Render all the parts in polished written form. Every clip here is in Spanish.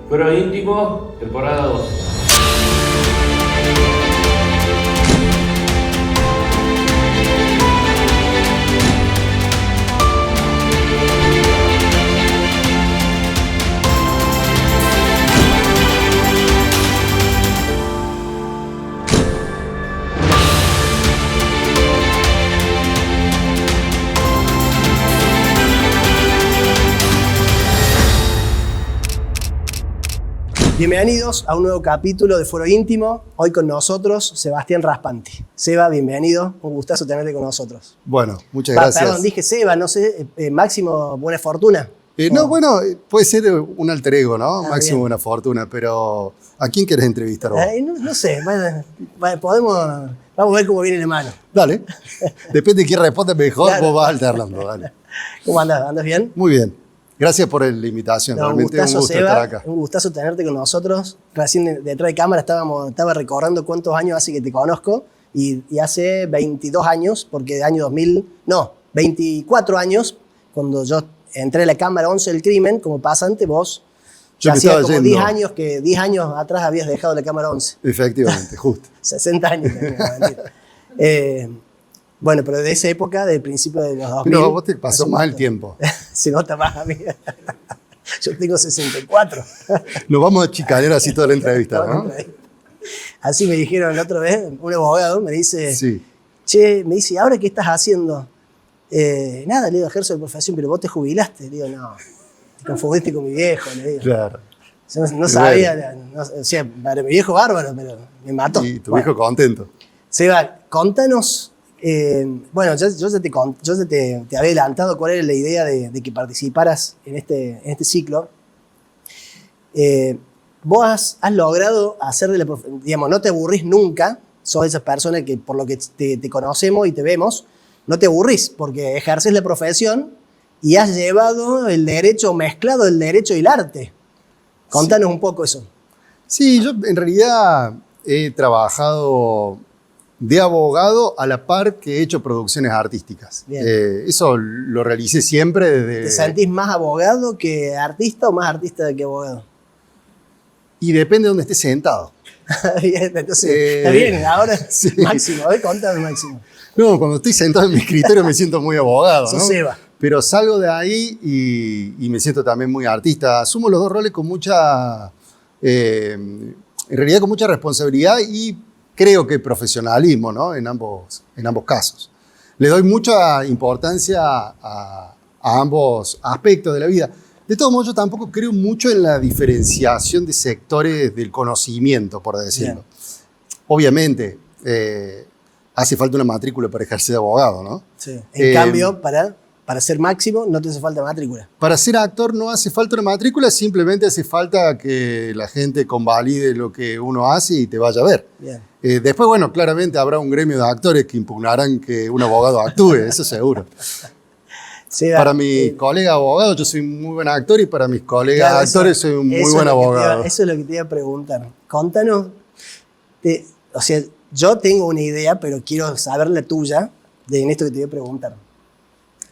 Fuero Íntimo, temporada 2. Bienvenidos a un nuevo capítulo de Fuero Íntimo. Hoy con nosotros, Sebastián Raspanti. Seba, bienvenido. Un gustazo tenerte con nosotros. Bueno, muchas gracias. Perdón, dije Seba, no sé, Máximo Buena Fortuna. No, bueno, puede ser un alter ego, ¿no? Máximo bien. Buena Fortuna, pero ¿a quién querés entrevistar vos? No sé, vamos a ver cómo viene la mano. Dale, depende de quién responde mejor, Claro. vos vas alternando, dale. ¿Cómo andás? ¿Andas bien? Muy bien, gracias por la invitación, No, realmente un gusto Seba, estar acá. un gustazo tenerte con nosotros. Recién detrás de cámara estaba recordando cuántos años hace que te conozco y hace 22 años, porque de año 2000, no, 24 años, cuando yo entré a la cámara 11 del crimen como pasante, vos Yo me hacía estaba como yendo. 10 años atrás habías dejado la cámara 11. Efectivamente, justo. 60 años. Bueno, pero de esa época, del principio de los 2000. No, vos te pasó más el tiempo. Se nota más a mí. Yo tengo 64. Nos vamos a chicanear así toda la entrevista, ¿no? Así me dijeron la otra vez, un abogado me dice, Sí. che, me dice, ¿ahora qué estás haciendo? Nada, le digo, ejerzo de profesión, pero vos te jubilaste. Le digo, no, te confundiste con mi viejo, le digo. Claro. Yo no sabía, o sea, para mi viejo bárbaro, pero me mató. Y tu Bueno, hijo contento. Seba, contanos, bueno, yo ya te había adelantado cuál era la idea de que participaras en este ciclo. Vos has logrado hacer de la profesión, digamos, no te aburrís nunca, sos esas personas que por lo que te conocemos y te vemos, no te aburrís porque ejerces la profesión y has llevado el derecho, mezclado el derecho y el arte. Contanos un poco eso. Sí, yo en realidad he trabajado de abogado a la par que he hecho producciones artísticas. Bien. Eso lo realicé siempre desde... ¿Te sentís más abogado que artista o más artista que abogado? Y depende de dónde estés sentado. Bien, entonces, está bien, ahora sí. Máximo, contame Máximo. No, cuando estoy sentado en mi escritorio me siento muy abogado, Sos ¿no? Seba. Pero salgo de ahí y me siento también muy artista. Asumo los dos roles con mucha... en realidad con mucha responsabilidad y creo que profesionalismo, ¿no? En ambos casos. Le doy mucha importancia a ambos aspectos de la vida. De todos modos, yo tampoco creo mucho en la diferenciación de sectores del conocimiento, por decirlo. Bien. Obviamente, hace falta una matrícula para ejercer de abogado, ¿no? Sí. En cambio, para ser Máximo no te hace falta matrícula. Para ser actor no hace falta una matrícula, simplemente hace falta que la gente convalide lo que uno hace y te vaya a ver. Bien. Después, bueno, claramente habrá un gremio de actores que impugnarán que un abogado actúe, eso seguro. Seba, Para mi colega abogado yo soy muy buen actor y para mis colegas claro, actores soy un muy eso buen es lo que abogado. eso es lo que te iba a preguntar. Contanos, o sea, yo tengo una idea, pero quiero saber la tuya en esto que te voy a preguntar.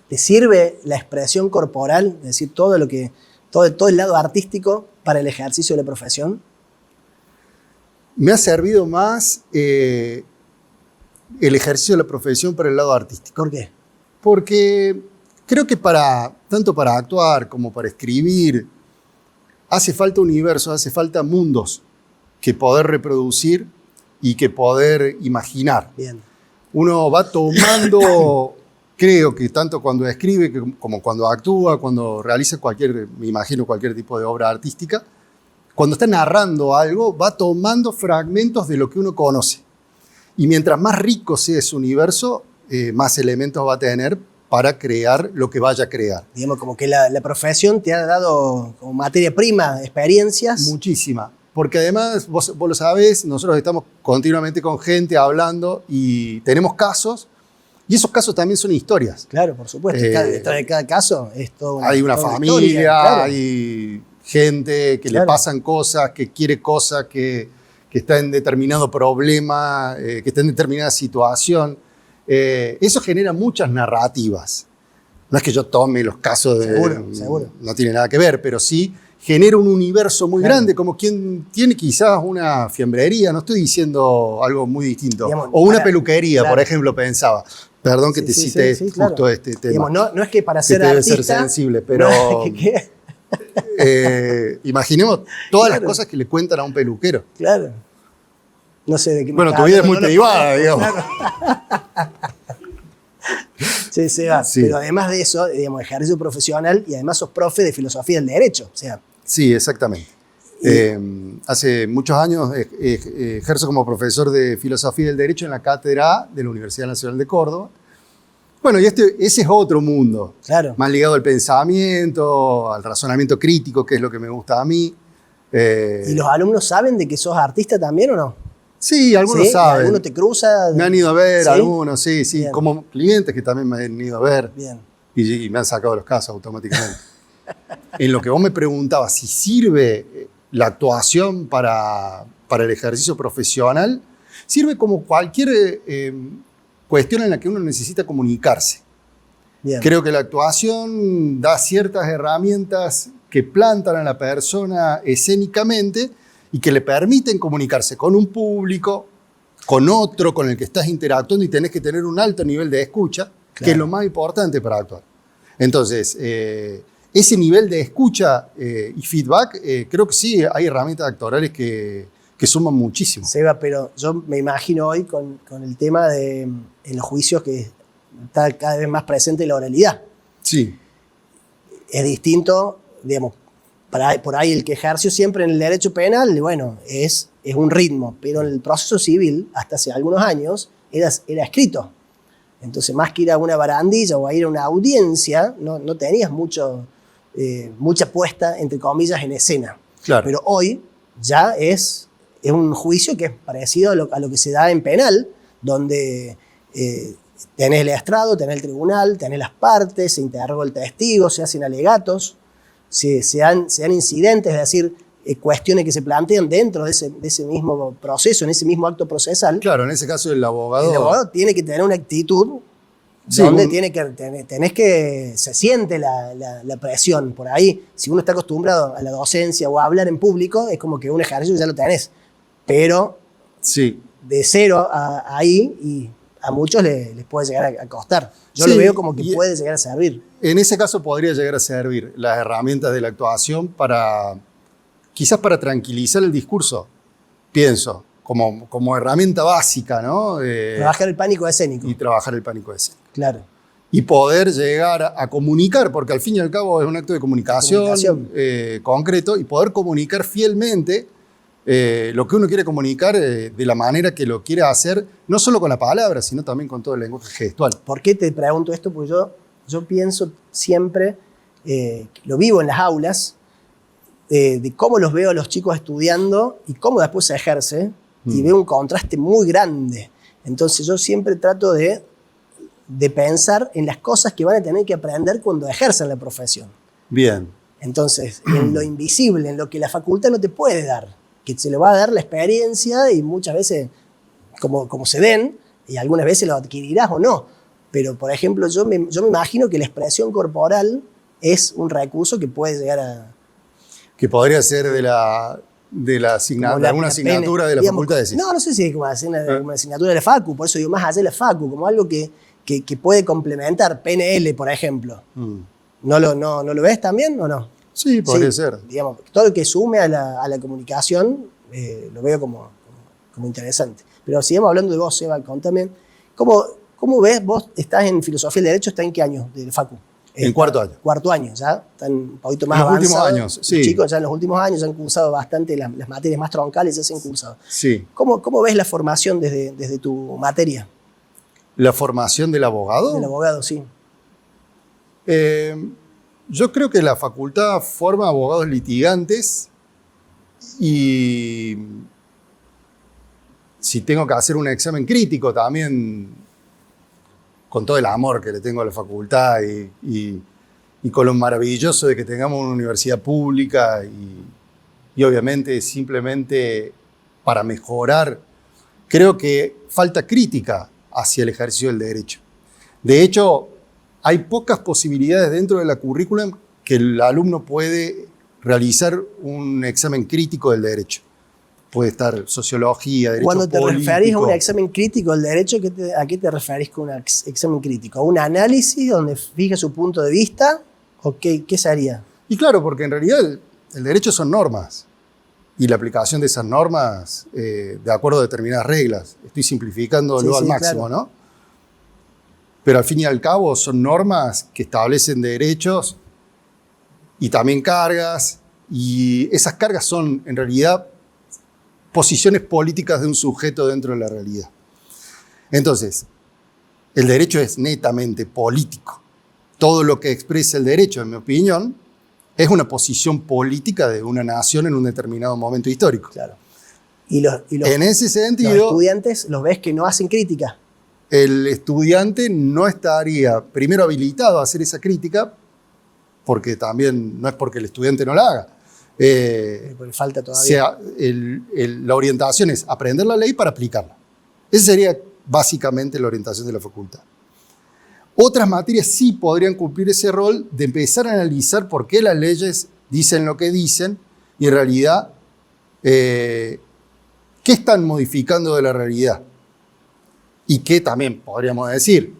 ¿Te sirve la expresión corporal, es decir, todo el lado artístico para el ejercicio de la profesión? Me ha servido más el ejercicio de la profesión para el lado artístico. ¿Por qué? Porque creo que tanto para actuar como para escribir, hace falta universos, hace falta mundos que poder reproducir y que poder imaginar. Bien. Uno va tomando, creo que tanto cuando escribe como cuando actúa, cuando realiza me imagino cualquier tipo de obra artística, cuando está narrando algo, va tomando fragmentos de lo que uno conoce. Y mientras más rico sea ese universo, más elementos va a tener para crear lo que vaya a crear. Digamos, como que la profesión te ha dado como materia prima, experiencias. Muchísima. Porque además, vos lo sabés, nosotros estamos continuamente con gente hablando y tenemos casos, y esos casos también son historias. Claro, por supuesto. Detrás de cada caso es todo Hay una toda familia, historia, claro. hay gente que Claro. le pasan cosas, que quiere cosas, que está en determinado problema, que está en determinada situación. Eso genera muchas narrativas. No es que yo tome los casos de... Seguro. No tiene nada que ver, pero sí genera un universo muy Claro. grande, como quien tiene quizás una fiambrería, no estoy diciendo algo muy distinto, Digamos, o una para- peluquería, claro. por ejemplo, pensaba. Perdón que Sí, te sí, cite sí, claro. justo este tema. Digamos, no es que para que ser te debe artista... ser sensible, pero no, ¿qué? imaginemos todas las Claro. cosas que le cuentan a un peluquero. Claro. No sé de qué me Bueno, está tu vida es muy hablando, no lo privada, conozco, digamos. claro. Sí, se va. Sí. Pero además de eso, digamos, ejercicio profesional y además sos profe de filosofía del derecho. O sea, Sí, exactamente. Hace muchos años ejerzo como profesor de Filosofía del Derecho en la Cátedra de la Universidad Nacional de Córdoba. Bueno, y ese es otro mundo, claro. más ligado al pensamiento, al razonamiento crítico, que es lo que me gusta a mí. ¿Y los alumnos saben de que sos artista también o no? Sí, algunos ¿Sí? saben. ¿Alguno te cruza? Me han ido a ver, ¿Sí? algunos, sí, Bien. como clientes que también me han ido a ver Bien. y me han sacado los casos automáticamente. En lo que vos me preguntabas, si sirve la actuación para el ejercicio profesional, sirve como cualquier cuestión en la que uno necesita comunicarse. Bien. Creo que la actuación da ciertas herramientas que plantan a la persona escénicamente y que le permiten comunicarse con un público, con otro con el que estás interactuando y tenés que tener un alto nivel de escucha, que Claro. es lo más importante para actuar. Entonces, ese nivel de escucha y feedback, creo que sí, hay herramientas actorales que suman muchísimo. Seba, pero yo me imagino hoy con el tema de en los juicios que está cada vez más presente la oralidad. Sí, Es distinto, digamos, por ahí el que ejerció siempre en el derecho penal, bueno, es un ritmo, pero en el proceso civil, hasta hace algunos años, era escrito. Entonces, más que ir a una barandilla o a ir a una audiencia, no tenías mucha puesta, entre comillas, en escena. claro. Pero hoy ya es un juicio que es parecido a lo que se da en penal, donde tenés el estrado, tenés el tribunal, tenés las partes, se interroga el testigo, se hacen alegatos, se dan incidentes, es decir, cuestiones que se plantean dentro de ese mismo proceso, en ese mismo acto procesal. Claro, en ese caso el abogado... El abogado tiene que tener una actitud Sí, donde tenés que se siente la presión por ahí. Si uno está acostumbrado a la docencia o a hablar en público, es como que un ejercicio ya lo tenés. Pero Sí, de cero a ahí, y a muchos les puede llegar a costar. Yo Sí, lo veo como que y- puede llegar a servir. en ese caso podría llegar a servir las herramientas de la actuación quizás para tranquilizar el discurso, pienso, como herramienta básica, ¿no? Trabajar el pánico escénico. Y trabajar el pánico escénico. Claro. Y poder llegar a comunicar, porque al fin y al cabo es un acto de comunicación. Concreto, y poder comunicar fielmente lo que uno quiere comunicar de la manera que lo quiere hacer, no solo con la palabra, sino también con todo el lenguaje gestual. ¿Por qué te pregunto esto? Porque yo pienso siempre, lo vivo en las aulas, de cómo los veo a los chicos estudiando y cómo después se ejerce, y veo un contraste muy grande. Entonces yo siempre trato de pensar en las cosas que van a tener que aprender cuando ejercen la profesión. Bien. Entonces, en lo invisible, en lo que la facultad no te puede dar, que se le va a dar la experiencia y muchas veces, como se den, y algunas veces lo adquirirás o no. Pero, por ejemplo, yo me imagino que la expresión corporal es un recurso que puede llegar a... Que podría ser de alguna asignatura de la digamos, facultad, decís. No sé si es como una asignatura de la facu, por eso digo más allá de la facu, como algo que puede complementar, PNL, por ejemplo. ¿No lo ves también o no? Sí, podría Sí, ser. digamos, todo lo que sume a la comunicación lo veo como interesante. Pero sigamos hablando de vos, Seba, contame. ¿Cómo ves? Vos estás en Filosofía del Derecho, ¿está en qué año de facu? En cuarto año. Cuarto año, ya están un poquito más En los últimos avanzados. años, sí. Los chicos ya en los últimos años ya han cursado bastante las materias más troncales, ya se han cursado. Sí. ¿Cómo ves la formación desde tu materia? ¿La formación del abogado? Del abogado, sí. Yo creo que la facultad forma abogados litigantes y si tengo que hacer un examen crítico también, con todo el amor que le tengo a la facultad y con lo maravilloso de que tengamos una universidad pública y obviamente simplemente para mejorar, creo que falta crítica hacia el ejercicio del derecho. De hecho, hay pocas posibilidades dentro de la currículum que el alumno puede realizar un examen crítico del derecho. Puede estar sociología, derecho Cuando te político. referís a un examen crítico del derecho, ¿a qué te referís con un examen crítico? ¿A un análisis donde fije su punto de vista? ¿O qué sería? Y claro, porque en realidad el derecho son normas. Y la aplicación de esas normas de acuerdo a determinadas reglas. Estoy simplificándolo al máximo, claro, ¿no? Pero al fin y al cabo son normas que establecen derechos y también cargas. Y esas cargas son en realidad posiciones políticas de un sujeto dentro de la realidad. Entonces, el derecho es netamente político. Todo lo que expresa el derecho, en mi opinión, es una posición política de una nación en un determinado momento histórico. Claro. Y en ese sentido, los estudiantes, ¿los ves que no hacen crítica? El estudiante no estaría primero habilitado a hacer esa crítica, porque también no es porque el estudiante no la haga. Porque falta todavía. La orientación es aprender la ley para aplicarla. Esa sería básicamente la orientación de la facultad. Otras materias sí podrían cumplir ese rol de empezar a analizar por qué las leyes dicen lo que dicen y en realidad qué están modificando de la realidad. Y qué también podríamos decir,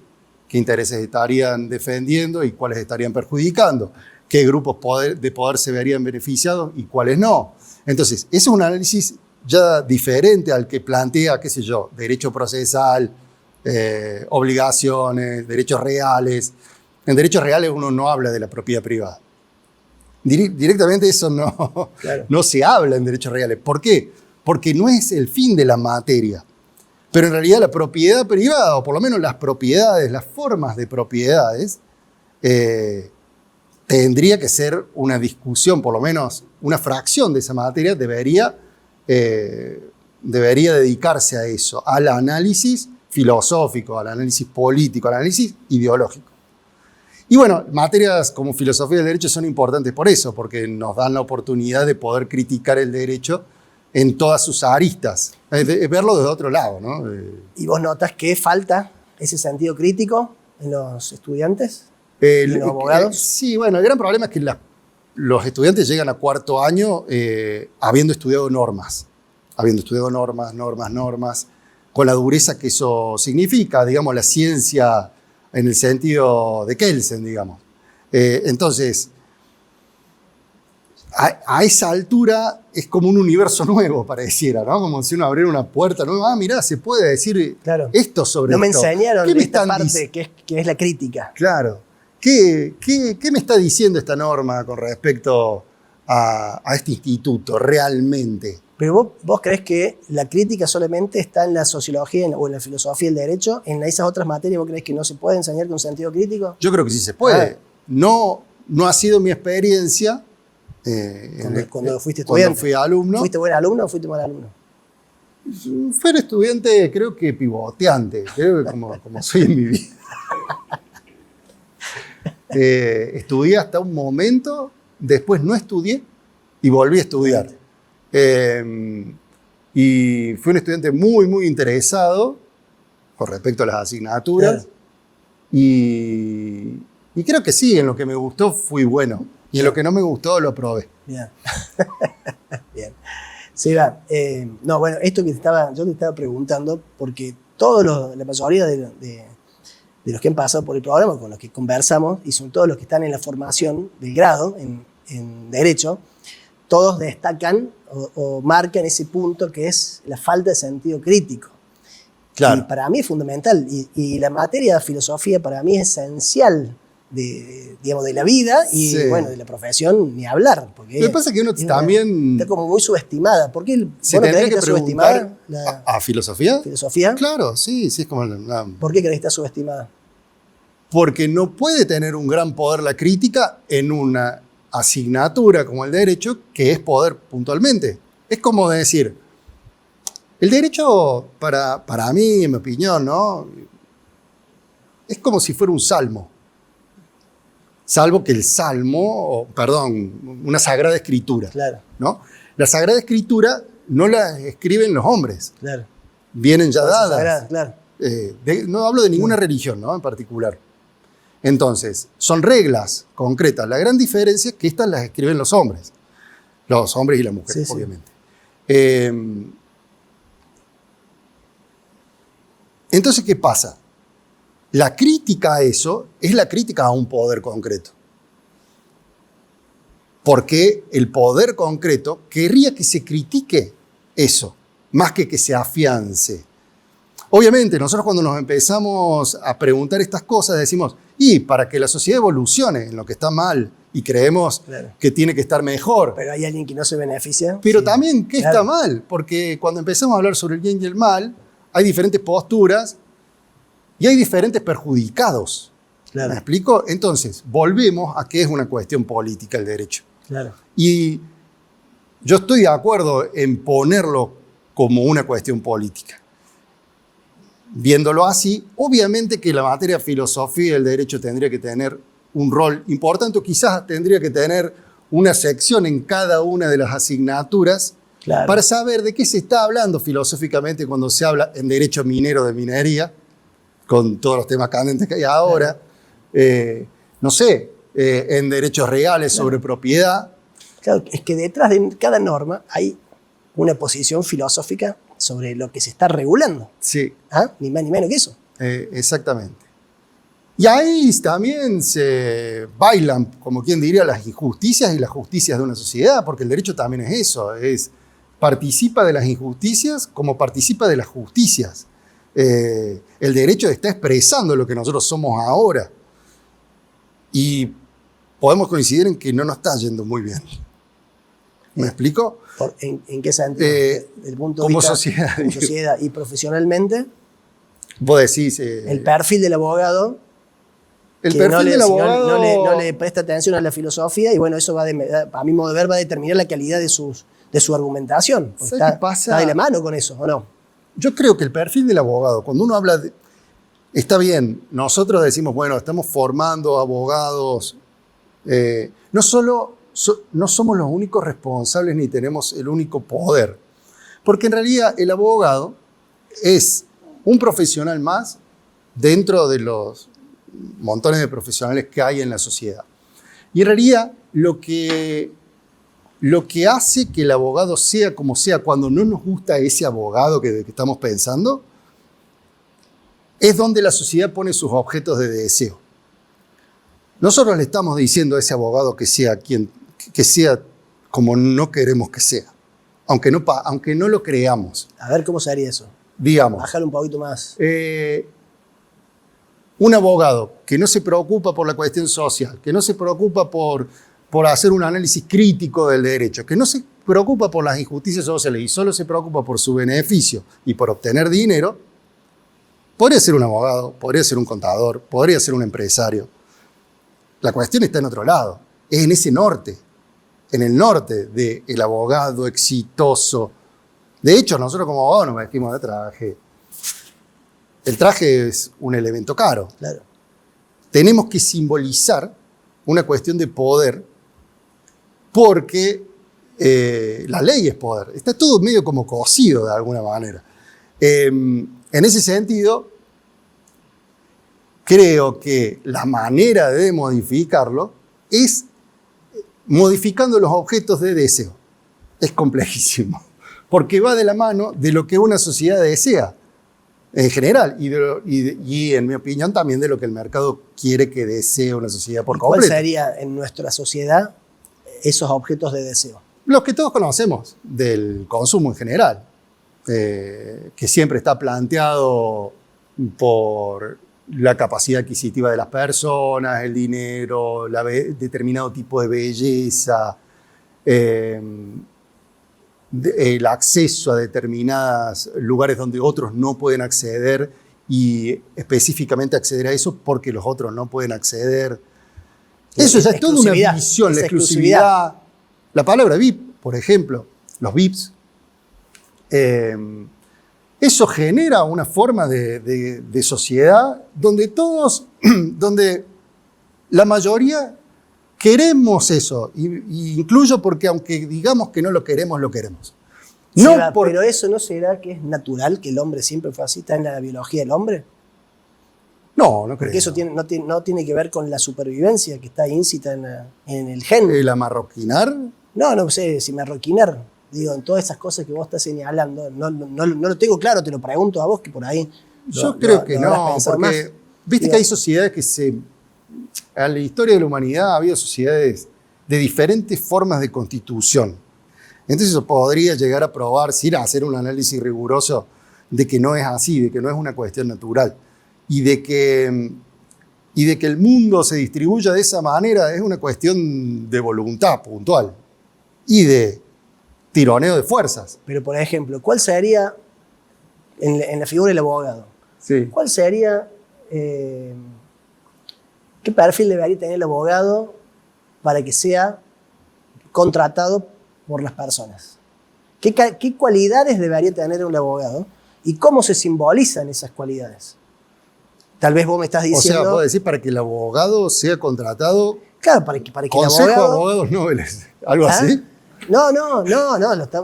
qué intereses estarían defendiendo y cuáles estarían perjudicando. Qué grupos de poder se verían beneficiados y cuáles no. Entonces, ese es un análisis ya diferente al que plantea, qué sé yo, derecho procesal, obligaciones, derechos reales. En derechos reales uno no habla de la propiedad privada. Directamente eso claro, no se habla en derechos reales. ¿Por qué? Porque no es el fin de la materia. Pero en realidad la propiedad privada, o por lo menos las propiedades, las formas de propiedades, tendría que ser una discusión, por lo menos una fracción de esa materia debería dedicarse a eso, al análisis filosófico, al análisis político, al análisis ideológico. Y bueno, materias como filosofía del derecho son importantes por eso, porque nos dan la oportunidad de poder criticar el derecho en todas sus aristas, verlo desde otro lado, ¿no? ¿Y vos notas que falta ese sentido crítico en los estudiantes? ¿Y los abogados? Sí, bueno, el gran problema es que los estudiantes llegan a cuarto año habiendo estudiado normas, con la dureza que eso significa, digamos, la ciencia en el sentido de Kelsen, digamos. Entonces, a esa altura es como un universo nuevo, pareciera, ¿no? Como si uno abriera una puerta nueva. Ah, mirá, se puede decir claro, esto sobre no me esto. enseñaron esta parte que es la crítica. Claro. ¿Qué me está diciendo esta norma con respecto a este instituto realmente? Pero vos creés que la crítica solamente está en la sociología o en la filosofía del derecho. ¿En esas otras materias vos creés que no se puede enseñar con sentido crítico? Yo creo que sí se puede. No ha sido mi experiencia. Cuando fuiste estudiante. Cuando fui alumno. ¿Fuiste buen alumno o fuiste mal alumno? Fui un estudiante, creo que pivoteante. Creo que como soy en mi vida. Estudié hasta un momento, después no estudié y volví a estudiar. Y fui un estudiante muy, muy interesado con respecto a las asignaturas. Claro. Y creo que sí, en lo que me gustó fui bueno. Y en lo que no me gustó lo aprobé. Bien. Bien. Seba, no, bueno, esto que yo te estaba preguntando, porque la mayoría de los que han pasado por el programa, con los que conversamos, y son todos los que están en la formación del grado en Derecho, todos destacan o marcan ese punto que es la falta de sentido crítico. Claro. Y para mí es fundamental. Y la materia de filosofía para mí es esencial de la vida y sí, bueno, de la profesión ni hablar. Porque lo que pasa es que uno también está como muy subestimada. ¿Por qué se tendría que está subestimada subestimada? ¿A filosofía? ¿Filosofía? Claro, sí, es como ¿Por qué crees que está subestimada? Porque no puede tener un gran poder la crítica en una asignatura como el derecho, que es poder puntualmente. Es como decir, el derecho para mí, en mi opinión, ¿no? Es como si fuera un salmo. Salvo que el salmo, una sagrada escritura. Claro. ¿No? La sagrada escritura no la escriben los hombres. Claro. Vienen ya dadas. Sagrada, claro. No hablo de ninguna religión, ¿no? En particular. Entonces, son reglas concretas. La gran diferencia es que estas las escriben los hombres. Los hombres y las mujeres, Sí, sí. obviamente. Entonces, ¿qué pasa? La crítica a eso es la crítica a un poder concreto. Porque el poder concreto querría que se critique eso, más que se afiance. Obviamente, nosotros cuando nos empezamos a preguntar estas cosas decimos, y para que la sociedad evolucione en lo que está mal y creemos Claro. que tiene que estar mejor, Pero hay alguien que no se beneficia. pero Sí. también, ¿qué Claro. está mal? Porque cuando empezamos a hablar sobre el bien y el mal, hay diferentes posturas y hay diferentes perjudicados. Claro. ¿Me explico? Entonces, volvemos a que es una cuestión política el derecho. Claro. Y yo estoy de acuerdo en ponerlo como una cuestión política. Viéndolo así, obviamente que la materia de filosofía del derecho tendría que tener un rol importante, o quizás tendría que tener una sección en cada una de las asignaturas Claro. para saber de qué se está hablando filosóficamente cuando se habla en derecho minero de minería, con todos los temas candentes que hay ahora, no sé, en derechos reales sobre propiedad. Claro, es que detrás de cada norma hay una posición filosófica sobre lo que se está regulando. Sí, ¿Ah? Ni más ni menos que eso. exactamente. Y ahí también se bailan, como quien diría, las injusticias y las justicias de una sociedad, porque el derecho también es eso, participa de las injusticias como participa de las justicias. El derecho está expresando lo que nosotros somos ahora. Y podemos coincidir en que no nos está yendo muy bien. ¿Me explico? ¿En qué sentido? Desde el punto de como vista, sociedad, como digo. sociedad y profesionalmente, Vos decís... el perfil del abogado, el que perfil no le, del si no- abogado... no le presta atención a la filosofía, y bueno, eso va a mi modo de ver, va a determinar la calidad de su argumentación. Porque ¿Sabes qué pasa? está de la mano con eso, ¿o no? Yo creo que el perfil del abogado, cuando uno habla de... Está bien, nosotros decimos, bueno, estamos formando abogados. No somos los únicos responsables ni tenemos el único poder. Porque en realidad el abogado es un profesional más dentro de los montones de profesionales que hay en la sociedad. Y en realidad lo que hace que el abogado sea como sea, cuando no nos gusta ese abogado que estamos pensando, es donde la sociedad pone sus objetos de deseo. Nosotros le estamos diciendo a ese abogado que sea como no queremos que sea, aunque no lo creamos. A ver cómo se haría eso. Digamos, Bajar un poquito más. un abogado que no se preocupa por la cuestión social, que no se preocupa por hacer un análisis crítico del derecho, que no se preocupa por las injusticias sociales y solo se preocupa por su beneficio y por obtener dinero, podría ser un abogado, podría ser un contador, podría ser un empresario. La cuestión está en otro lado, es en ese norte, en el norte del abogado exitoso. De hecho, nosotros como abogados nos vestimos de traje. El traje es un elemento caro. Claro. Tenemos que simbolizar una cuestión de poder porque la ley es poder. Está todo medio como cosido de alguna manera. En ese sentido, creo que la manera de modificarlo es modificando los objetos de deseo. Es complejísimo, porque va de la mano de lo que una sociedad desea en general y en mi opinión también de lo que el mercado quiere que desee una sociedad por ¿Cuál completo. sería en nuestra sociedad esos objetos de deseo? Los que todos conocemos del consumo en general, que siempre está planteado por la capacidad adquisitiva de las personas, el dinero, determinado tipo de belleza, el acceso a determinados lugares donde otros no pueden acceder y específicamente acceder a eso porque los otros no pueden acceder. Eso ya es toda una Exclusividad, visión, la esa exclusividad. La palabra VIP, por ejemplo, los VIPs, eso genera una forma de sociedad donde todos, donde la mayoría queremos eso, y incluyo porque aunque digamos que no lo queremos, lo queremos. Sí, No va, por- pero eso no será que es natural, que el hombre siempre fue así, está en la biología del hombre. No, no creo. Porque eso no tiene que ver con la supervivencia que está íncita en el gen. El amarroquinar, No sé si marroquinar, digo, en todas esas cosas que vos estás señalando, no lo tengo claro, te lo pregunto a vos que por ahí. Yo creo que lo habrás no, pensado porque más. viste Digo, que hay sociedades en la historia de la humanidad ha habido sociedades de diferentes formas de constitución. Entonces eso podría llegar a probar, sin hacer un análisis riguroso, de que no es así, de que no es una cuestión natural. Y de que el mundo se distribuya de esa manera es una cuestión de voluntad puntual y de tironeo de fuerzas. Pero, por ejemplo, ¿cuál sería, en la figura del abogado, Sí. cuál sería, qué perfil debería tener el abogado para que sea contratado por las personas? ¿Qué cualidades debería tener un abogado y cómo se simbolizan esas cualidades? Tal vez vos me estás O diciendo... sea, puedo decir para que el abogado sea contratado, Claro, para que el Consejo de abogado... Abogados Nobles, algo ¿Ah? así. No,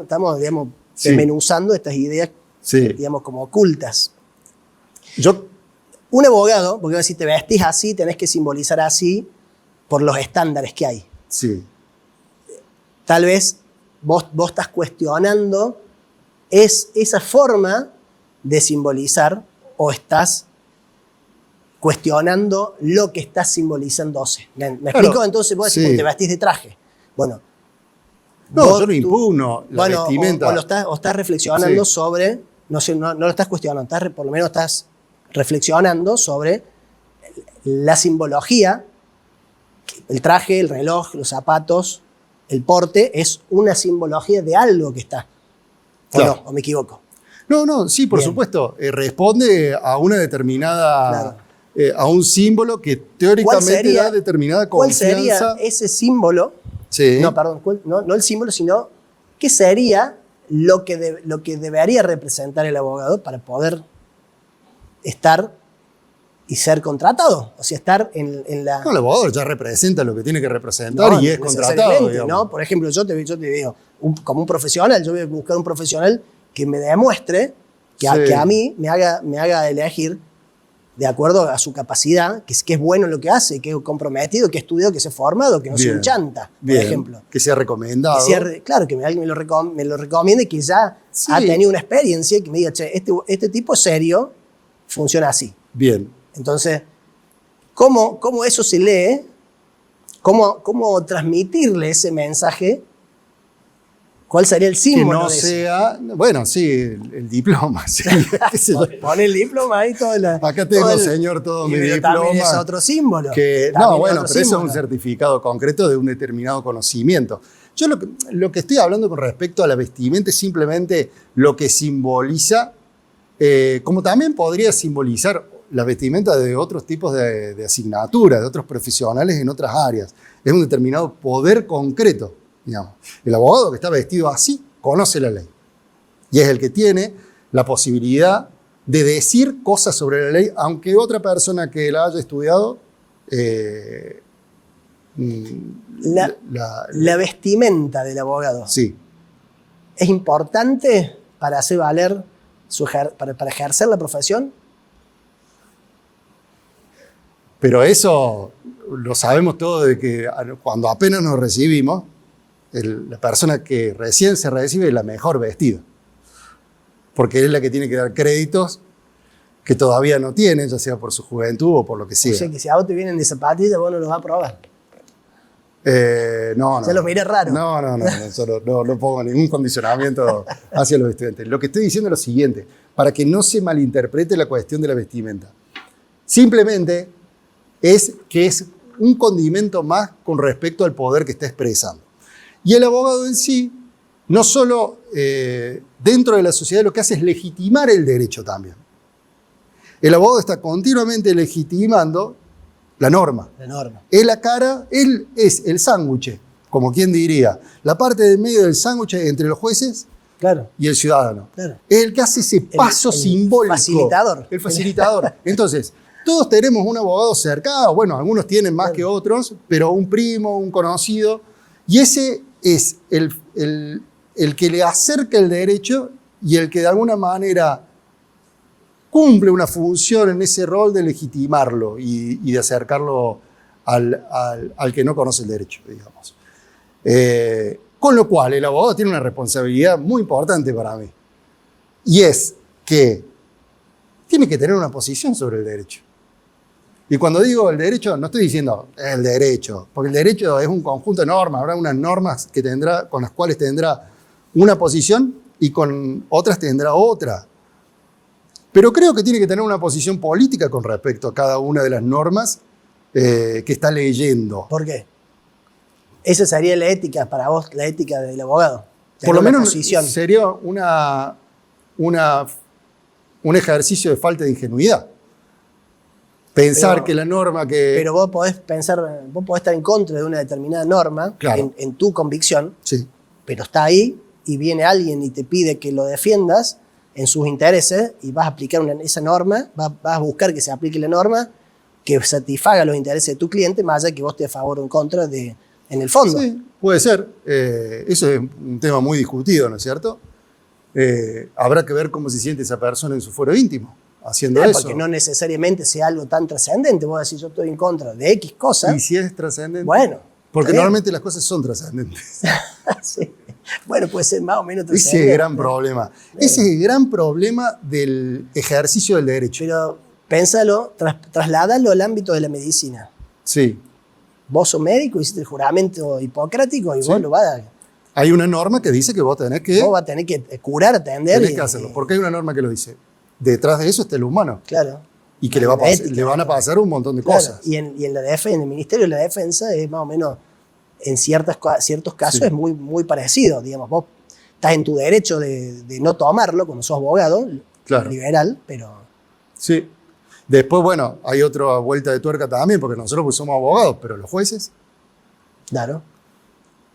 estamos, digamos, Sí. desmenuzando estas ideas, Sí. digamos, como ocultas. Yo, Un abogado, porque si te vestís así, tenés que simbolizar así por los estándares que hay. sí. Tal vez vos estás cuestionando esa forma de simbolizar o estás cuestionando lo que está simbolizándose. ¿Me Claro, explico? Entonces vos decís, sí. te vestís de traje. Bueno, No, vos, yo no impugno la bueno, vestimenta. o estás reflexionando Sí. sobre, no sé, no lo estás cuestionando, por lo menos estás reflexionando sobre la simbología, el traje, el reloj, los zapatos, el porte, es una simbología de algo que está. ¿O Claro. no? ¿O me equivoco? No, sí, por Bien. supuesto. Responde a una determinada, Claro. a un símbolo que teóricamente da determinada ¿Cuál confianza. sería ese símbolo? Sí. No, perdón, no el símbolo, sino qué sería lo que debería representar el abogado para poder estar y ser contratado. O sea, estar en la... No, el abogado ya representa lo que tiene que representar No, y es contratado, necesariamente, digamos. ¿no? Por ejemplo, yo te digo, como un profesional, yo voy a buscar un profesional que me demuestre, que Sí. a mí me haga elegir de acuerdo a su capacidad, que es bueno en lo que hace, que es comprometido, que ha estudiado, que se ha formado, que no se Bien. un chanta, por Bien. ejemplo. Que sea recomendado. Que claro, que alguien me lo recomiende, que ya Sí. ha tenido una experiencia y que me diga, che, este tipo es serio, funciona así. Bien. Entonces, ¿cómo eso se lee? ¿Cómo transmitirle ese mensaje? ¿Cuál sería el Que símbolo no de eso? sea, bueno, sí, el diploma. Sí, qué sé yo. Pone el diploma ahí todo Acá tengo, señor, todo mi pero diploma. también es otro símbolo. Que, También no, es bueno, otro pero eso es un símbolo. certificado concreto de un determinado conocimiento. Yo lo que estoy hablando con respecto a la vestimenta es simplemente lo que simboliza, como también podría simbolizar la vestimenta de otros tipos de asignaturas, de otros profesionales en otras áreas. Es un determinado poder concreto, digamos. El abogado que está vestido así conoce la ley y es el que tiene la posibilidad de decir cosas sobre la ley, aunque otra persona que la haya estudiado La vestimenta del abogado sí. es importante para hacer valer, para ejercer la profesión. Pero eso lo sabemos todos de que cuando apenas nos recibimos, la persona que recién se recibe es la mejor vestida. Porque es la que tiene que dar créditos que todavía no tiene, ya sea por su juventud o por lo que sea. O sea, que si a vos te vienen de zapatillas, vos no los vas a probar. No. Ya los miré raro. No pongo ningún condicionamiento hacia los estudiantes. Lo que estoy diciendo es lo siguiente, para que no se malinterprete la cuestión de la vestimenta. Simplemente es que es un condimento más con respecto al poder que está expresando. Y el abogado en sí, no solo dentro de la sociedad, lo que hace es legitimar el derecho también. El abogado está continuamente legitimando la norma. La norma. Es la cara, él es el sándwich, como quien diría, la parte del medio del sándwich entre los jueces Claro. y el ciudadano. Claro. Es el que hace ese paso el simbólico. facilitador. El facilitador. Entonces, todos tenemos un abogado cercano, bueno, algunos tienen más que otros, pero un primo, un conocido, y ese es el que le acerca el derecho y el que de alguna manera cumple una función en ese rol de legitimarlo y de acercarlo al que no conoce el derecho, digamos. Con lo cual, el abogado tiene una responsabilidad muy importante para mí. Y es que tiene que tener una posición sobre el derecho. Y cuando digo el derecho, no estoy diciendo el derecho, porque el derecho es un conjunto de normas. Habrá unas normas que tendrá, con las cuales tendrá una posición y con otras tendrá otra. Pero creo que tiene que tener una posición política con respecto a cada una de las normas que está leyendo. ¿Por qué? Esa sería la ética, para vos, la ética del abogado. Por lo menos posición. sería un ejercicio de falta de ingenuidad. Pensar que la norma que... Pero vos podés pensar, vos podés estar en contra de una determinada norma, claro, en tu convicción, sí, pero está ahí y viene alguien y te pide que lo defiendas en sus intereses y vas a aplicar esa norma, vas a buscar que se aplique la norma que satisfaga los intereses de tu cliente, más allá que vos estés a favor o en contra en el fondo. Sí, puede ser. Eso es un tema muy discutido, ¿no es cierto? Habrá que ver cómo se siente esa persona en su fuero íntimo haciendo eso. Porque no necesariamente sea algo tan trascendente. Vos decís, yo estoy en contra de X cosa. ¿Y si es trascendente? Bueno. Porque normalmente las cosas son trascendentes. Sí. Bueno, puede ser más o menos trascendente. Ese es el gran problema. Ese es el gran problema del ejercicio del derecho. Pero pénsalo, trasládalo al ámbito de la medicina. Sí. Vos sos médico, hiciste el juramento hipocrático y Sí. vos lo vas a... Hay una norma que dice que vos tenés que... Vos vas a tener que curar, atender. Tenés que hacerlo. Porque hay una norma que lo dice. Detrás de eso está el humano. Claro. Y que le van a pasar un montón de cosas. Y en el Ministerio de la Defensa es más o menos, en ciertos casos Sí. es muy, muy parecido. Digamos, vos estás en tu derecho de no tomarlo cuando sos abogado, Claro. liberal, pero... Sí. Después, bueno, hay otra vuelta de tuerca también, porque nosotros pues somos abogados, pero los jueces, Claro,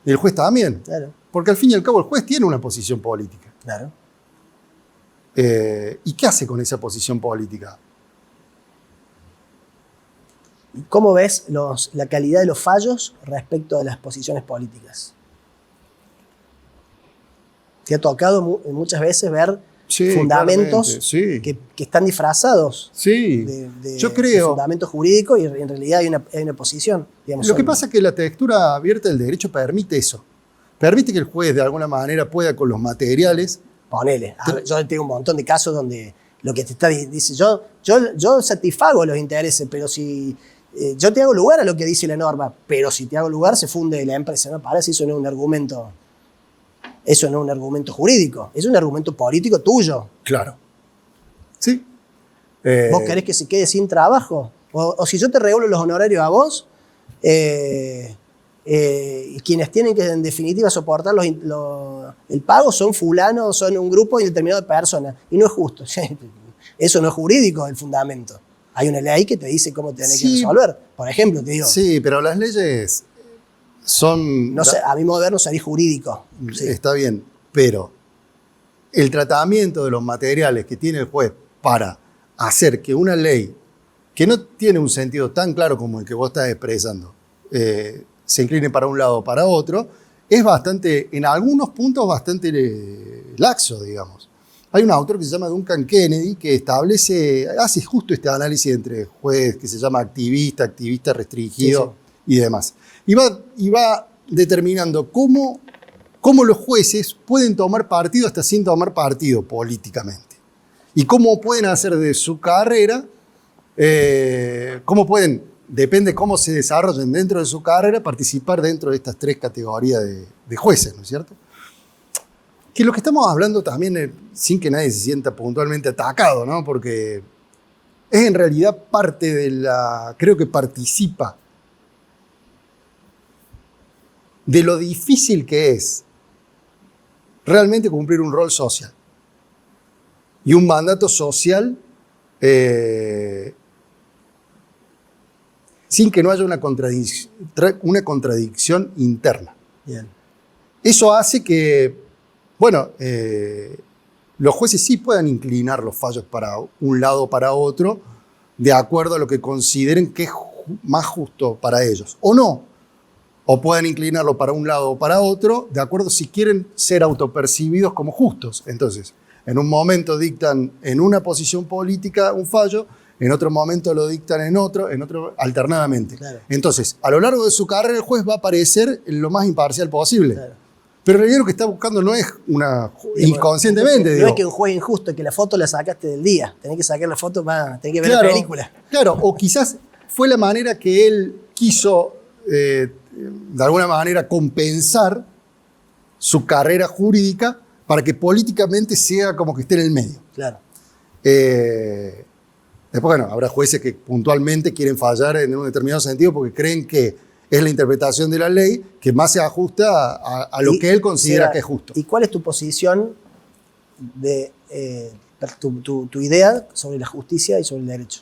y el juez también. claro, Porque al fin y al cabo el juez tiene una posición política. claro. ¿Y qué hace con esa posición política? ¿Cómo ves la calidad de los fallos respecto a las posiciones políticas? ¿Te ha tocado muchas veces ver Sí, fundamentos claramente, sí. que están disfrazados Sí, yo de creo. fundamentos jurídicos y en realidad hay una posición? Digamos, Lo que pasa es que la textura abierta del derecho permite eso. Permite que el juez de alguna manera pueda con los materiales. Ponele. A ver, yo tengo un montón de casos donde lo que te está dice, yo satisfago los intereses, pero si yo te hago lugar a lo que dice la norma, pero si te hago lugar se funde la empresa. No, para si eso no es un argumento. Eso no es un argumento jurídico, es un argumento político tuyo. Claro. Sí. ¿Vos querés que se quede sin trabajo? O si yo te regulo los honorarios a vos, y quienes tienen que en definitiva soportar el pago son fulanos, son un grupo indeterminado de personas. Y no es justo. Eso no es jurídico el fundamento. Hay una ley que te dice cómo tenés que resolver. Por ejemplo, te digo. Sí, pero las leyes son... No sé, a mi modo de ver no sería jurídico. Sí. Está bien, pero el tratamiento de los materiales que tiene el juez para hacer que una ley que no tiene un sentido tan claro como el que vos estás expresando se incline para un lado o para otro, es bastante, en algunos puntos, bastante laxo, digamos. Hay un autor que se llama Duncan Kennedy que hace justo este análisis entre juez que se llama activista restringido y demás. Y va determinando cómo los jueces pueden tomar partido hasta sin tomar partido políticamente. Y cómo pueden hacer de su carrera, depende cómo se desarrollen dentro de su carrera, participar dentro de estas tres categorías de jueces, ¿no es cierto? Que lo que estamos hablando también, sin que nadie se sienta puntualmente atacado, ¿no? Porque es en realidad parte creo que participa de lo difícil que es realmente cumplir un rol social y un mandato social sin que no haya una contradicción interna. Bien. Eso hace que, bueno, los jueces sí puedan inclinar los fallos para un lado o para otro de acuerdo a lo que consideren que es más justo para ellos, o no. O pueden inclinarlo para un lado o para otro, de acuerdo si quieren ser autopercibidos como justos. Entonces, en un momento dictan en una posición política un fallo, en otro momento lo dictan en otro alternadamente. Claro. Entonces, a lo largo de su carrera, el juez va a parecer lo más imparcial posible. Claro. Pero en realidad lo que está buscando no es una... inconscientemente, no digo. es que un juego injusto, que la foto la sacaste del día. Tenés que sacar la foto tenés que ver Claro, la película. Claro, o quizás fue la manera que él quiso, de alguna manera, compensar su carrera jurídica para que políticamente sea como que esté en el medio. Claro. Después, bueno, habrá jueces que puntualmente quieren fallar en un determinado sentido porque creen que es la interpretación de la ley que más se ajusta a lo que él considera que es justo. ¿Y cuál es tu posición de tu idea sobre la justicia y sobre el derecho?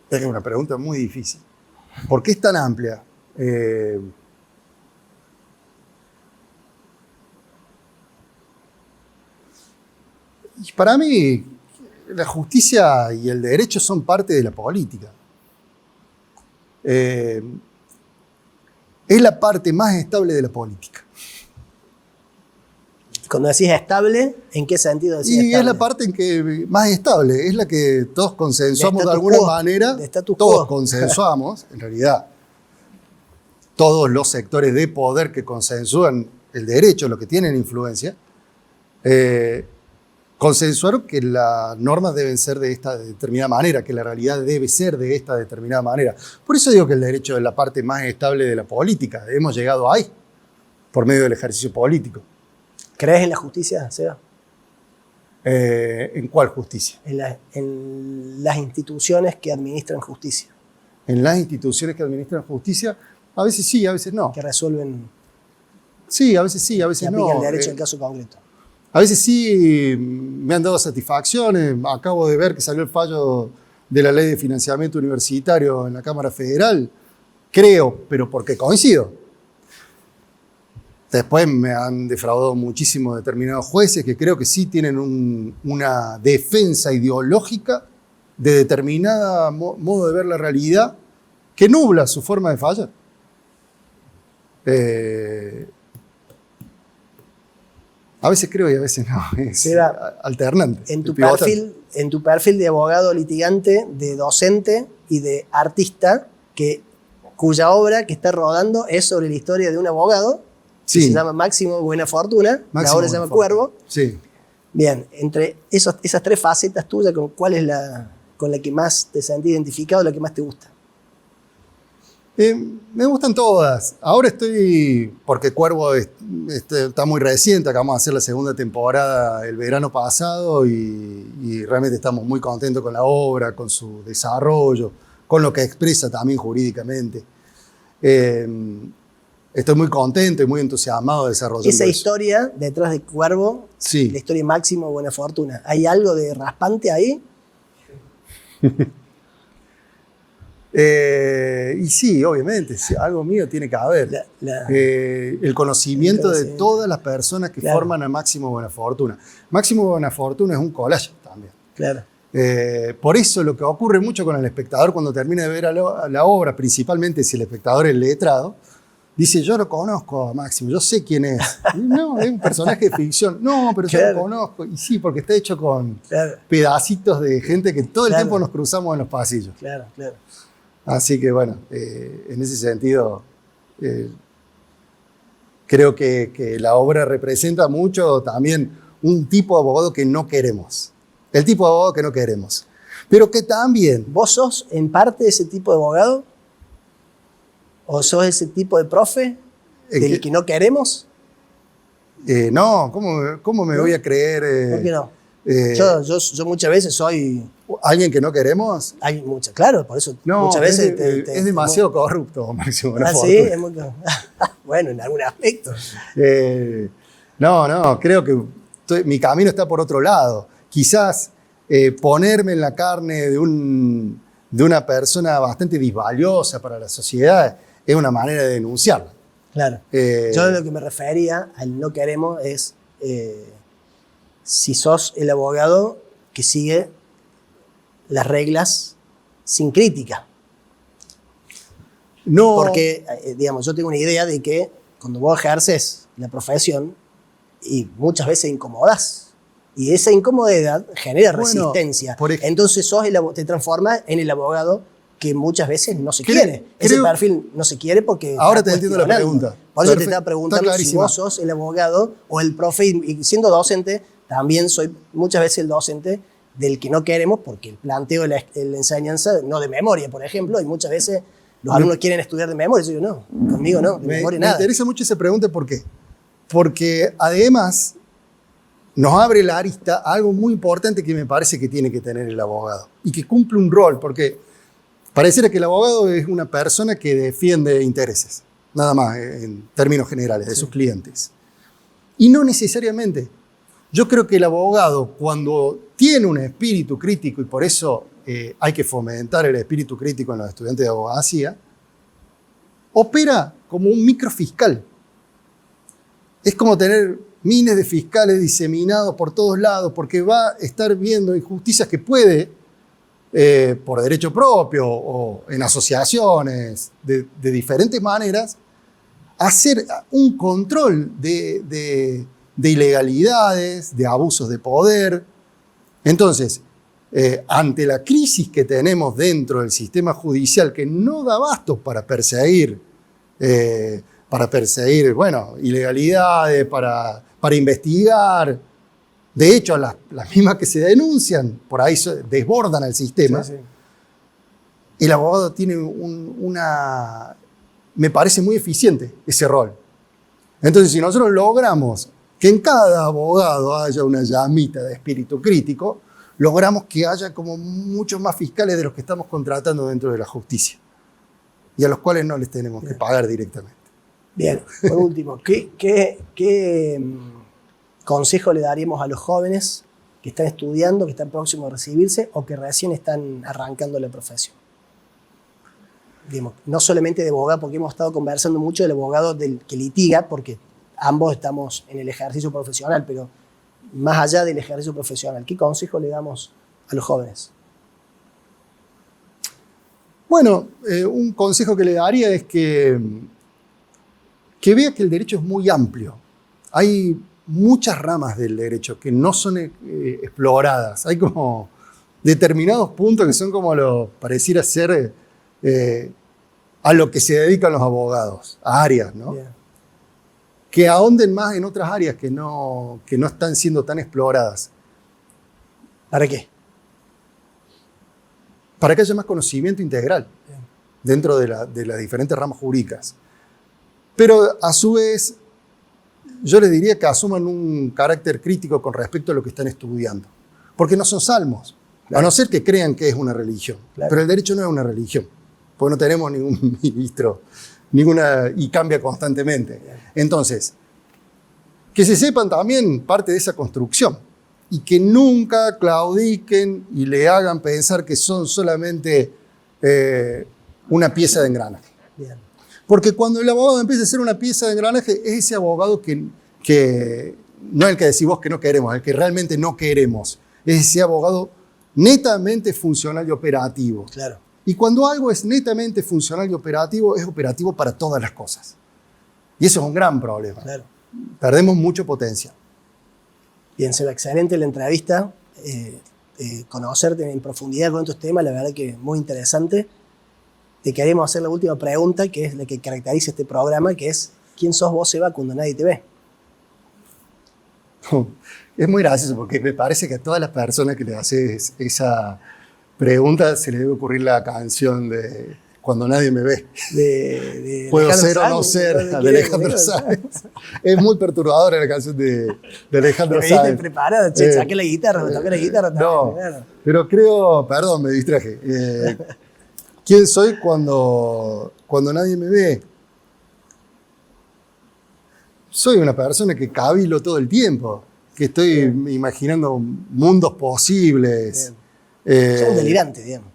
Es una pregunta muy difícil. ¿Por qué es tan amplia? Y para mí, la justicia y el derecho son parte de la política. Es la parte más estable de la política. Cuando decís estable, ¿en qué sentido decís Y estable? es la parte en que más estable, es la que todos consensuamos de alguna manera. Todos consensuamos, en realidad, todos los sectores de poder que consensúan el derecho, los que tienen influencia, consensuaron que las normas deben ser de esta determinada manera, que la realidad debe ser de esta determinada manera. Por eso digo que el derecho es la parte más estable de la política. Hemos llegado ahí, por medio del ejercicio político. ¿Crees en la justicia, Seba? ¿En cuál justicia? En las instituciones que administran justicia. En las instituciones que administran justicia, a veces sí, a veces no. Que resuelven. Sí, a veces sí, a veces que no. aplican el derecho en caso concreto. A veces sí me han dado satisfacciones. Acabo de ver que salió el fallo de la ley de financiamiento universitario en la Cámara Federal. Creo, pero porque coincido. Después me han defraudado muchísimo determinados jueces que creo que sí tienen una defensa ideológica de determinado modo de ver la realidad que nubla su forma de fallar. A veces creo y a veces no. Es Seba, alternante. En tu perfil de abogado litigante, de docente y de artista, cuya obra que está rodando es sobre la historia de un abogado. Sí. Se llama Máximo Buena Fortuna, la obra se llama Cuervo. Sí. Bien, entre esas tres facetas tuyas, ¿cuál es con la que más te sentís identificado, la que más te gusta? Me gustan todas. Ahora estoy, porque Cuervo está muy reciente, acabamos de hacer la segunda temporada el verano pasado y realmente estamos muy contentos con la obra, con su desarrollo, con lo que expresa también jurídicamente. Estoy muy contento y muy entusiasmado de desarrollar esa historia detrás de Cuervo, sí. La historia de Máximo Buena Fortuna. ¿Hay algo de raspante ahí? Y sí, obviamente, sí, algo mío tiene que haber. El conocimiento de todas las personas que forman a Máximo Buena Fortuna. Máximo Buena Fortuna es un collage también. Claro. Por eso lo que ocurre mucho con el espectador cuando termina de ver la obra, principalmente si el espectador es letrado, dice, yo lo conozco a Máximo, yo sé quién es. No, es un personaje de ficción. No, pero yo lo conozco. Y sí, porque está hecho con pedacitos de gente que todo el tiempo nos cruzamos en los pasillos. Claro. Así que bueno, en ese sentido, creo que la obra representa mucho también un tipo de abogado que no queremos. El tipo de abogado que no queremos. Pero que también... ¿Vos sos en parte ese tipo de abogado? ¿O sos ese tipo de profe del que no queremos? No, ¿cómo me voy a creer? ¿Por qué no? Yo muchas veces soy... ¿Alguien que no queremos? Hay muchas, claro, por eso no, muchas veces... Es demasiado corrupto, Máximo. Sí, es muy... Bueno, en algún aspecto. No, creo que mi camino está por otro lado. Quizás ponerme en la carne de una persona bastante disvaliosa para la sociedad es una manera de denunciarla. Claro. Yo lo que me refería al no queremos es si sos el abogado que sigue las reglas sin crítica. No. Porque, digamos, yo tengo una idea de que cuando vos ejerces la profesión y muchas veces incomodás. Y esa incomodidad genera resistencia. Entonces te transformas en el abogado que muchas veces no se Creo- quiere. Ese creo- perfil no se quiere porque... Ahora está te entiendo la cuestionando. pregunta. Por eso te Perfecto. estaba preguntando Está si clarísima. vos sos el abogado o el profe, y siendo docente, también soy muchas veces el docente del que no queremos porque el planteo de la enseñanza, no de memoria, por ejemplo, y muchas veces los alumnos quieren estudiar de memoria, y yo no, conmigo no, de memoria Me nada. interesa mucho esa pregunta, ¿por qué? Porque además nos abre la arista a algo muy importante que me parece que tiene que tener el abogado y que cumple un rol, porque pareciera que el abogado es una persona que defiende intereses, nada más en términos generales, de sus clientes. Y no necesariamente. Yo creo que el abogado, cuando tiene un espíritu crítico, y por eso hay que fomentar el espíritu crítico en los estudiantes de abogacía, opera como un microfiscal. Es como tener miles de fiscales diseminados por todos lados, porque va a estar viendo injusticias que puede, por derecho propio o en asociaciones de diferentes maneras, hacer un control de ilegalidades, de abusos de poder. Entonces, ante la crisis que tenemos dentro del sistema judicial, que no da abasto para perseguir, bueno, ilegalidades, para investigar. De hecho, las mismas que se denuncian, por ahí desbordan al sistema. Sí, sí. El abogado tiene me parece muy eficiente ese rol. Entonces, si nosotros logramos que en cada abogado haya una llamita de espíritu crítico, logramos que haya como muchos más fiscales de los que estamos contratando dentro de la justicia y a los cuales no les tenemos que pagar directamente. Bien, por último, ¿qué consejo le daríamos a los jóvenes que están estudiando, que están próximos a recibirse o que recién están arrancando la profesión? Digamos, no solamente de abogado, porque hemos estado conversando mucho del abogado que litiga, porque ambos estamos en el ejercicio profesional, pero más allá del ejercicio profesional, ¿qué consejo le damos a los jóvenes? Bueno, un consejo que le daría es que vea que el derecho es muy amplio. Hay muchas ramas del derecho que no son exploradas. Hay como determinados puntos que son como pareciera ser a lo que se dedican los abogados, a áreas, ¿no? Bien. Que ahonden más en otras áreas que no están siendo tan exploradas. ¿Para qué? Para que haya más conocimiento integral Bien. dentro de las diferentes ramas jurídicas. Pero a su vez, yo les diría que asuman un carácter crítico con respecto a lo que están estudiando. Porque no son salmos, Claro. a no ser que crean que es una religión. Claro. Pero el derecho no es una religión, porque no tenemos ningún ministro, y cambia constantemente. Entonces, que se sepan también parte de esa construcción y que nunca claudiquen y le hagan pensar que son solamente una pieza de engranaje. Bien. Porque cuando el abogado empieza a ser una pieza de engranaje, es ese abogado que no es el que decís vos que no queremos, el que realmente no queremos. Es ese abogado netamente funcional y operativo. Claro. Y cuando algo es netamente funcional y operativo, es operativo para todas las cosas. Y eso es un gran problema. Claro. Perdemos mucho potencial. Bien, Seba, excelente la entrevista. Conocerte en profundidad con estos temas, la verdad que muy interesante. Te queremos hacer la última pregunta, que es la que caracteriza este programa, que es ¿quién sos vos, Seba, cuando nadie te ve? Es muy gracioso porque me parece que a todas las personas que le haces esa pregunta se le debe ocurrir la canción de Cuando nadie me ve. De Puedo Alejandro ser o no Sanz, ser, ¿de de quién Alejandro es? Sáenz. Es muy perturbadora la canción de Alejandro Me viste Sáenz. preparado, che, saqué la guitarra, me toqué la guitarra. No, Claro. pero creo, perdón, me distraje. ¿Quién soy cuando nadie me ve? Soy una persona que cabilo todo el tiempo, que estoy imaginando mundos posibles. Sos un delirante, digamos.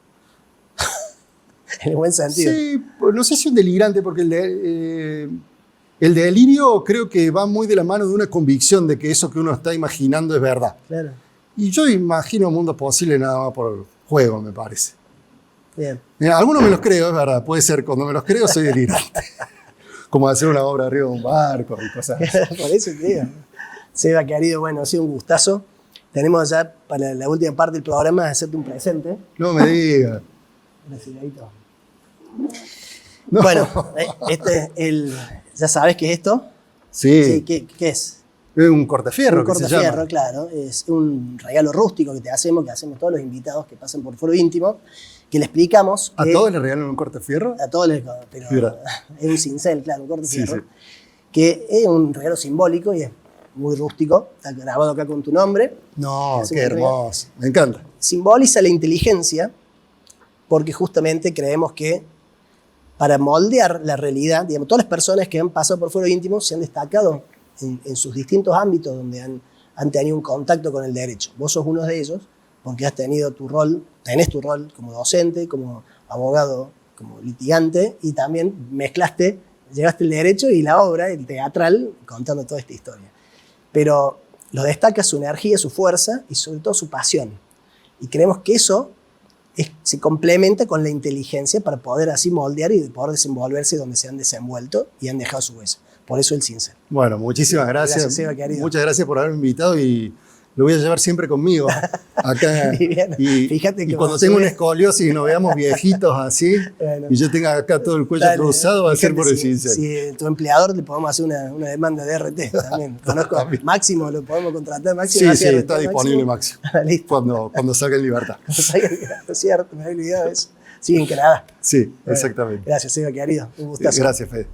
En el buen sentido. Sí, no sé si un delirante, porque el delirio creo que va muy de la mano de una convicción de que eso que uno está imaginando es verdad. Claro. Y yo imagino mundos posibles nada más por juego, me parece. Bien. Algunos me los creo, es verdad, puede ser, cuando me los creo soy delirante. Como hacer una obra arriba de un barco y cosas así. Por eso te digo. Seba, querido, bueno, ha sido un gustazo. Tenemos ya para la última parte del programa hacerte un presente. No me digas. Gracias, Gaito. No. Bueno, ¿ya sabes qué es esto? Sí, Sí, ¿qué es? es un cortafierro Un que se cortafierro, llama. claro. Es un regalo rústico que hacemos todos los invitados que pasan por Foro Íntimo, que le explicamos ¿A que todos les regalan un cortafierro? a todos les... Pero Mira. es un cincel, claro, un cortafierro, Sí, sí. que es un regalo simbólico y es muy rústico. Está grabado acá con tu nombre. No, Es qué una hermoso. Me encanta. Simboliza la inteligencia porque justamente creemos que para moldear la realidad, digamos, todas las personas que han pasado por Foro Íntimo se han destacado en sus distintos ámbitos donde han tenido un contacto con el derecho. Vos sos uno de ellos porque tenés tu rol como docente, como abogado, como litigante, y también llevaste el derecho y la obra, el teatral, contando toda esta historia. Pero lo destaca su energía, su fuerza y sobre todo su pasión. Y creemos que eso se complementa con la inteligencia para poder así moldear y poder desenvolverse donde se han desenvuelto y han dejado su huella. Por eso el cincel. Bueno, muchísimas gracias. Gracias, Seba, querido. Muchas gracias por haberme invitado y lo voy a llevar siempre conmigo acá. Bien. Y, Fíjate y que cuando vos tengo subís- una escoliosis y nos veamos viejitos así, Bueno. y yo tenga acá todo el cuello Dale, cruzado, va a ser fíjate por el si- cincel. Si tu empleador le podemos hacer una demanda de RT también. Conozco También. Máximo, lo podemos contratar. Máximo Sí, hace sí, RT, está disponible Máximo. Listo. Cuando salga en libertad. Es cierto, me había olvidado de eso. Sí, en Canadá. Sí, Bueno, exactamente. Gracias, Seba, querido. Un gustazo. Gracias, Fede.